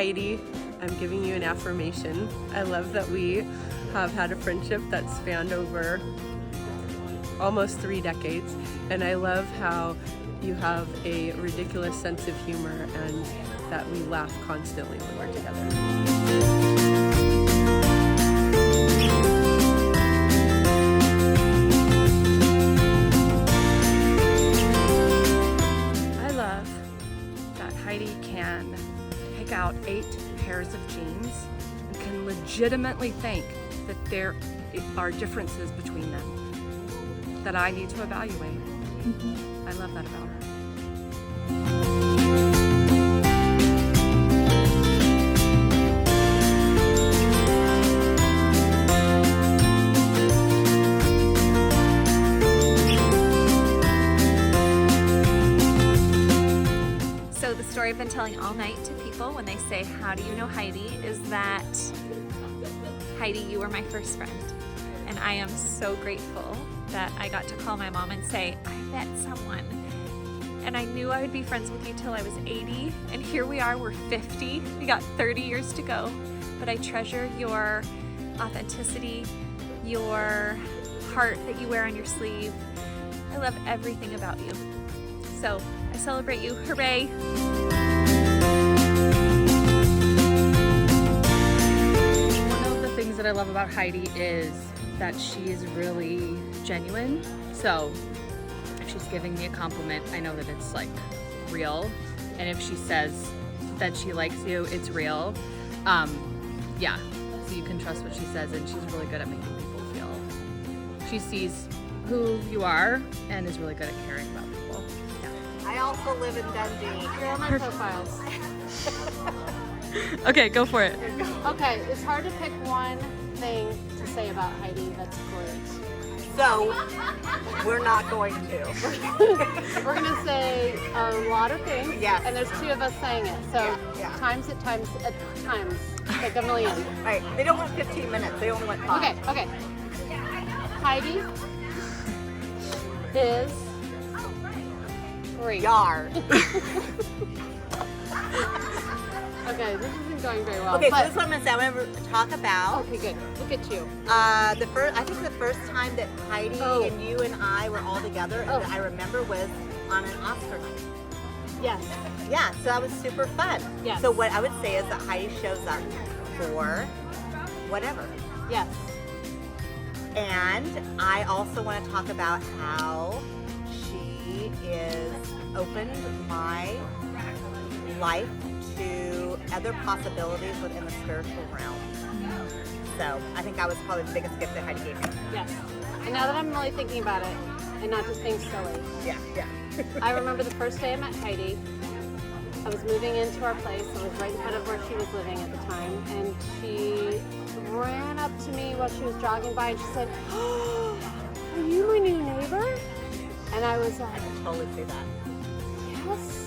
Heidi, I'm giving you an affirmation. I love that we have had a friendship that's spanned over almost 3 decades, and I love how you have a ridiculous sense of humor and that we laugh constantly when we're together. Heidi can pick out 8 pairs of jeans and can legitimately think that there are differences between them that I need to evaluate. I love that about her. So the story I've been telling all night to people when they say, how do you know Heidi, is that Heidi, you were my first friend. And I am so grateful that I got to call my mom and say, I met someone. And I knew I would be friends with you till I was 80. And here we are, we're 50. We got 30 years to go. But I treasure your authenticity, your heart that you wear on your sleeve. I love everything about you. So I celebrate you. Hooray! One of the things that I love about Heidi is that she is really genuine. So if she's giving me a compliment, I know that it's like real. And if she says that she likes you, it's real. Yeah, so you can trust what she says, and she's really good at making people feel. She sees who you are and is really good at caring about people. I also live in Dundee. Here are my profiles. Okay, go for it. Okay, it's hard to pick one thing to say about Heidi that's great. So, we're not going to. We're going to say a lot of things. Yes. And there's 2 of us saying it. So, Yeah. times, like a million. Right, they don't want 15 minutes, they only want 5. Okay. Heidi is great. Yard. Okay, this isn't going very well. Okay, so but, this is what I'm going to say. I'm going to talk about okay, good. Look at you. I think the first time that Heidi Oh. and you and I were all together, Oh. that I remember, was on an Oscar night. Yes. Yeah, so that was super fun. Yes. So what I would say is that Heidi shows up for whatever. Yes. And I also want to talk about how she is opened my life to other possibilities within the spiritual realm. So I think that was probably the biggest gift that Heidi gave me. Yes. And now that I'm really thinking about it, and not just being silly, Yeah. I remember the first day I met Heidi. I was moving into our place. I was right in front of where she was living at the time, and she ran up to me while she was jogging by, and she said, "Oh, are you my new neighbor?" And I was like, I can totally see that. yes.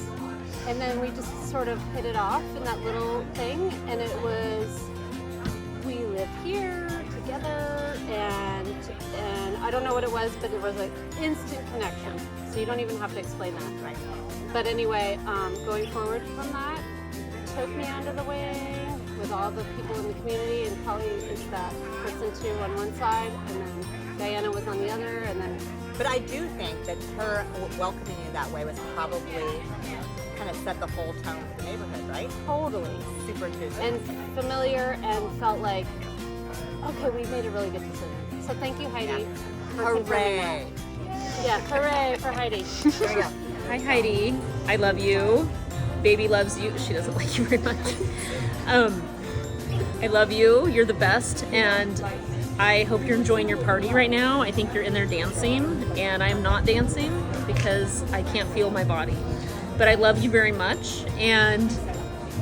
And then we just sort of hit it off in that little thing, and it was, we live here together, and I don't know what it was, but it was an instant connection. So you don't even have to explain that. Right. But anyway, going forward from that, took me under the wing with all the people in the community, and Kelly is that person too on one side, and then Diana was on the other, and then... But I do think that her welcoming you that way was probably kind of set the whole tone for the neighborhood, right? Totally. Super enthusiastic. And familiar, and felt like, okay, we made a really good decision. So thank you, Heidi. For confirming Hooray! that. Yeah, hooray for Heidi. There you go. Hi Heidi, I love you. Baby loves you. She doesn't like you very much. I love you. You're the best, and I hope you're enjoying your party right now. I think you're in there dancing, and I'm not dancing because I can't feel my body. But I love you very much, and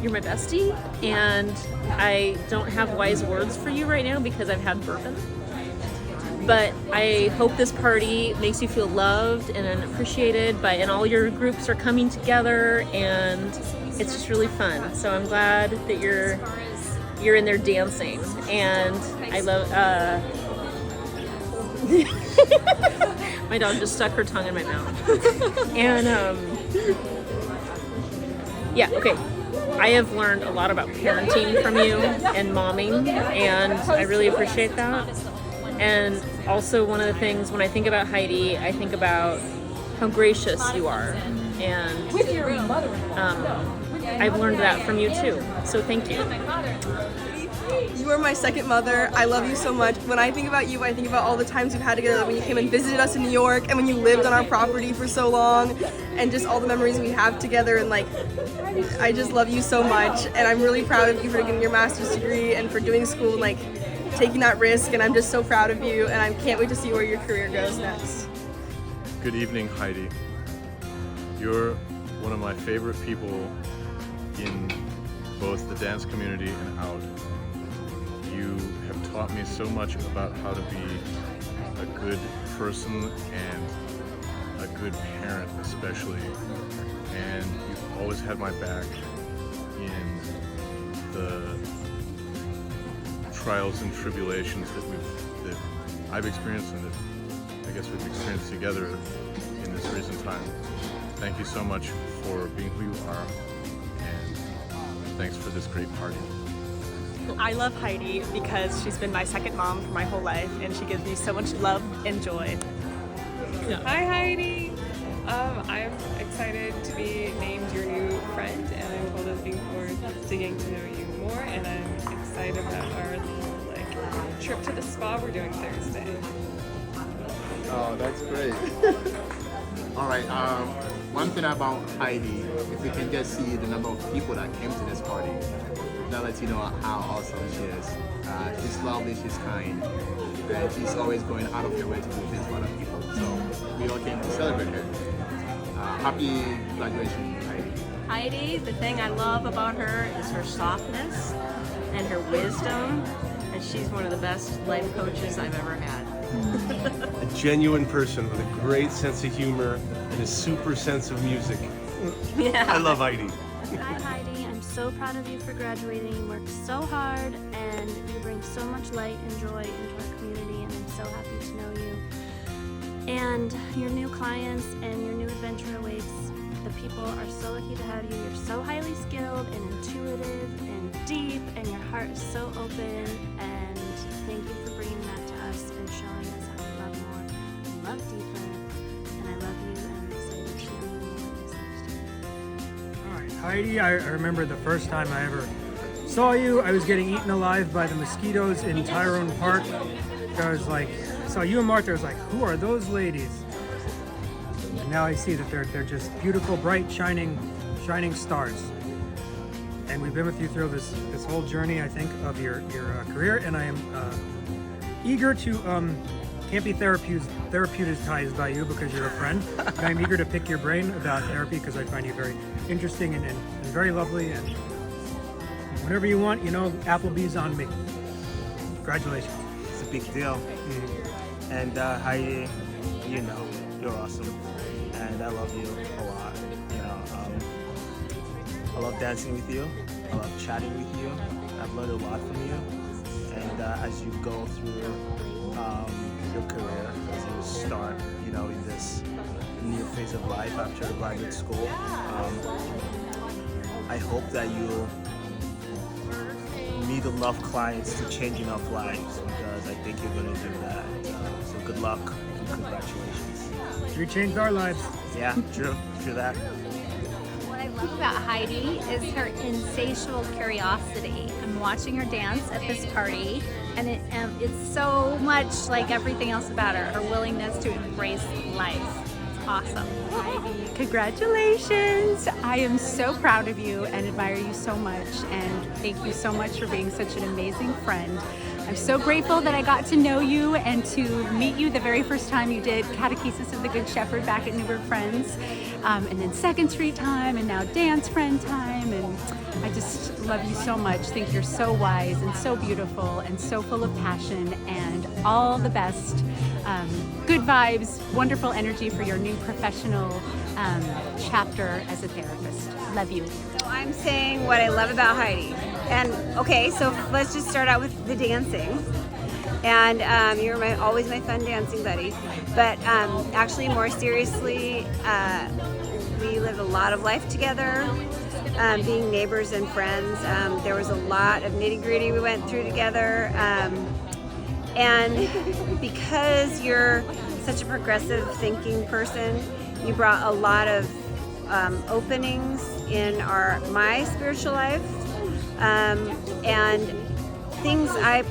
you're my bestie, and I don't have wise words for you right now because I've had bourbon. But I hope this party makes you feel loved and appreciated and all your groups are coming together, and it's just really fun. So I'm glad that you're in there dancing, and I love my dog just stuck her tongue in my mouth. And yeah, okay. I have learned a lot about parenting from you and momming, and I really appreciate that. And also one of the things, when I think about Heidi, I think about how gracious you are. And I've learned that from you too. So thank you. You are my second mother. I love you so much. When I think about you, I think about all the times we've had together, when you came and visited us in New York, and when you lived on our property for so long, and just all the memories we have together. And like, I just love you so much, and I'm really proud of you for getting your master's degree and for doing school and like taking that risk. And I'm just so proud of you, and I can't wait to see where your career goes next. Good evening, Heidi. You're one of my favorite people in both the dance community and out. You have taught me so much about how to be a good person and a good parent especially, and you've always had my back in the trials and tribulations that I've experienced and that I guess we've experienced together in this recent time. Thank you so much for being who you are, and thanks for this great party. I love Heidi because she's been my second mom for my whole life, and she gives me so much love and joy. Hi Heidi! I'm excited to be named your new friend, and I'm totally looking forward to getting to know you more, and I'm excited about our little trip to the spa we're doing Thursday. Oh, that's great. All right, one thing about Heidi, if you can just see the number of people that came to this party, that lets you know how awesome she is. She's lovely, she's kind, and she's always going out of her way to do things for other people. So we all came to celebrate her. Happy graduation, Heidi. Heidi, the thing I love about her is her softness and her wisdom, and she's one of the best life coaches I've ever had. A genuine person with a great sense of humor and a super sense of music. Yeah. I love Heidi. Hi Heidi, I'm so proud of you for graduating. You worked so hard and you bring so much light and joy into our community, and I'm so happy to know you. And your new clients and your new adventure awaits. The people are so lucky to have you. You're so highly skilled and intuitive and deep, and your heart is so open, and thank you for bringing that to us and showing us how to love more and love deeper. And I love you, and I'm excited to know you more this next year. All right, Heidi, I remember the first time I ever saw you, I was getting eaten alive by the mosquitoes in Tyrone Park. I was like, saw you and Martha, I was like, who are those ladies? And now I see that they're just beautiful, bright, shining stars. And we've been with you through this whole journey, I think, of your career, and I am eager to, can't be therapeuticized by you because you're a friend, but I'm eager to pick your brain about therapy because I find you very interesting and very lovely, and whenever you want, you know, Applebee's on me. Congratulations. It's a big deal. And Heidi, you know, you're awesome, and I love you a lot. You know, I love dancing with you. I love chatting with you. I've learned a lot from you, and as you go through your career, as you start, you know, in this new phase of life after graduate school, I hope that you'll meet enough clients to change enough lives, because I think you're going to do that. So good luck and congratulations. You changed our lives. Yeah, true that. What I love about Heidi is her insatiable curiosity. I'm watching her dance at this party, and it's so much like everything else about her, her willingness to embrace life. It's awesome. Heidi, congratulations! I am so proud of you and admire you so much, and thank you so much for being such an amazing friend. I'm so grateful that I got to know you and to meet you the very first time you did Catechesis of the Good Shepherd back at Newburgh Friends, and then Second Street time, and now Dance Friend time, and I just love you so much. Think you're so wise and so beautiful and so full of passion, and all the best. Good vibes, wonderful energy for your new professional chapter as a therapist. Love you. I'm saying what I love about Heidi. And okay, so let's just start out with the dancing. And you're always my fun dancing buddy. But actually, more seriously, we lived a lot of life together. being neighbors and friends. There was a lot of nitty-gritty we went through together. And because you're such a progressive thinking person, you brought a lot of openings in my spiritual life, and things I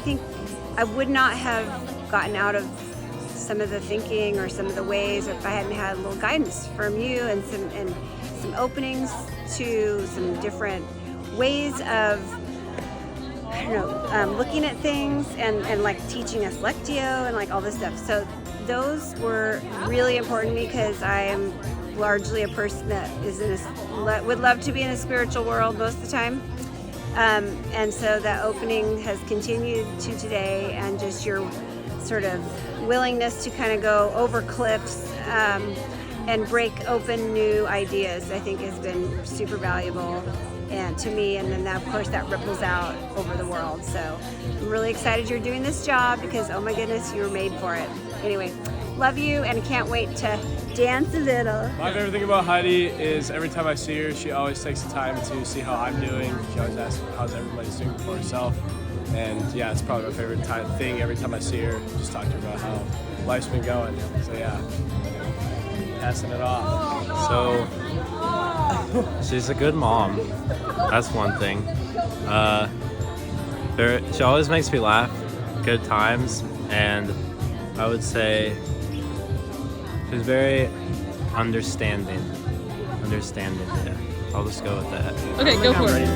think I would not have gotten out of some of the thinking or some of the ways, or if I hadn't had a little guidance from you and some openings to some different ways of, I don't know, looking at things and like teaching us Lectio and like all this stuff. So those were really important to me because I am largely a person that is would love to be in a spiritual world most of the time. And so that opening has continued to today, and just your sort of willingness to kind of go over cliffs and break open new ideas, I think has been super valuable and to me, and then that, of course, that ripples out over the world. So I'm really excited you're doing this job because, oh my goodness, you were made for it. Anyway, love you and can't wait to dance a little. My favorite thing about Heidi is every time I see her, she always takes the time to see how I'm doing. She always asks how's everybody's doing for herself. And yeah, it's probably my favorite thing every time I see her, just talk to her about how life's been going. So yeah, passing it off. So she's a good mom. That's one thing. She always makes me laugh, good times, and I would say she's very understanding. Yeah. I'll just go with that. Okay, go for it.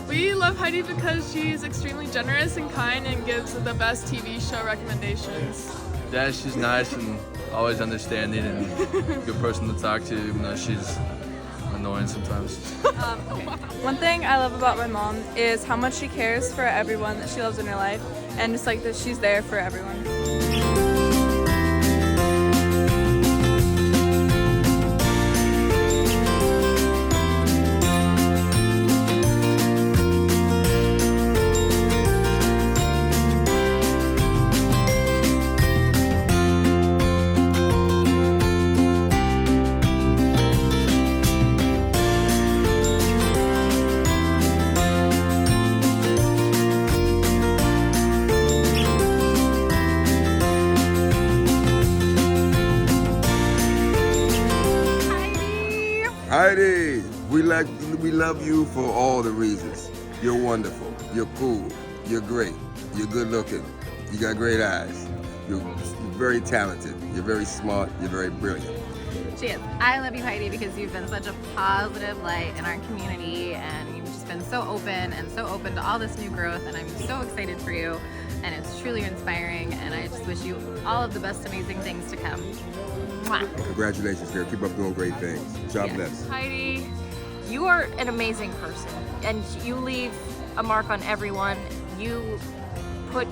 We love Heidi because she's extremely generous and kind and gives the best TV show recommendations. Yeah, she's nice and always understanding and a good person to talk to, even though she's annoying sometimes. One thing I love about my mom is how much she cares for everyone that she loves in her life, and just like that she's there for everyone. Heidi, we love you for all the reasons. You're wonderful. You're cool. You're great. You're good looking. You got great eyes. You're very talented. You're very smart. You're very brilliant. She is. I love you, Heidi, because you've been such a positive light in our community, and you've just been so open to all this new growth, and I'm so excited for you, and it's truly inspiring, and I just wish you all of the best amazing things to come. Mwah. Congratulations, girl. Keep up doing great things. God bless. Heidi, you are an amazing person, and you leave a mark on everyone. You put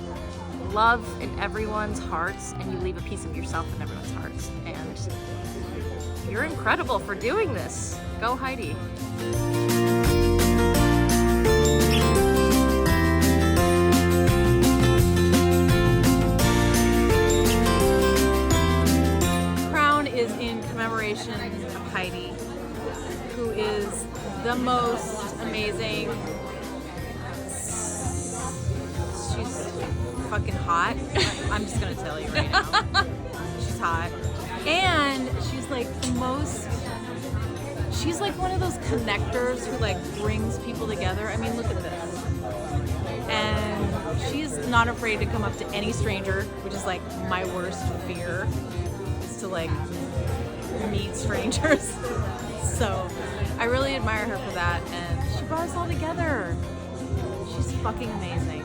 love in everyone's hearts, and you leave a piece of yourself in everyone's hearts. And you're incredible for doing this. Go, Heidi. Is in commemoration of Heidi, who is the most amazing. She's fucking hot. I'm just gonna tell you right now. She's hot. And she's like the most, she's like one of those connectors who like brings people together. I mean, look at this. And she's not afraid to come up to any stranger, which is like my worst fear, is to like meet strangers. So I really admire her for that, and she brought us all together. She's fucking amazing.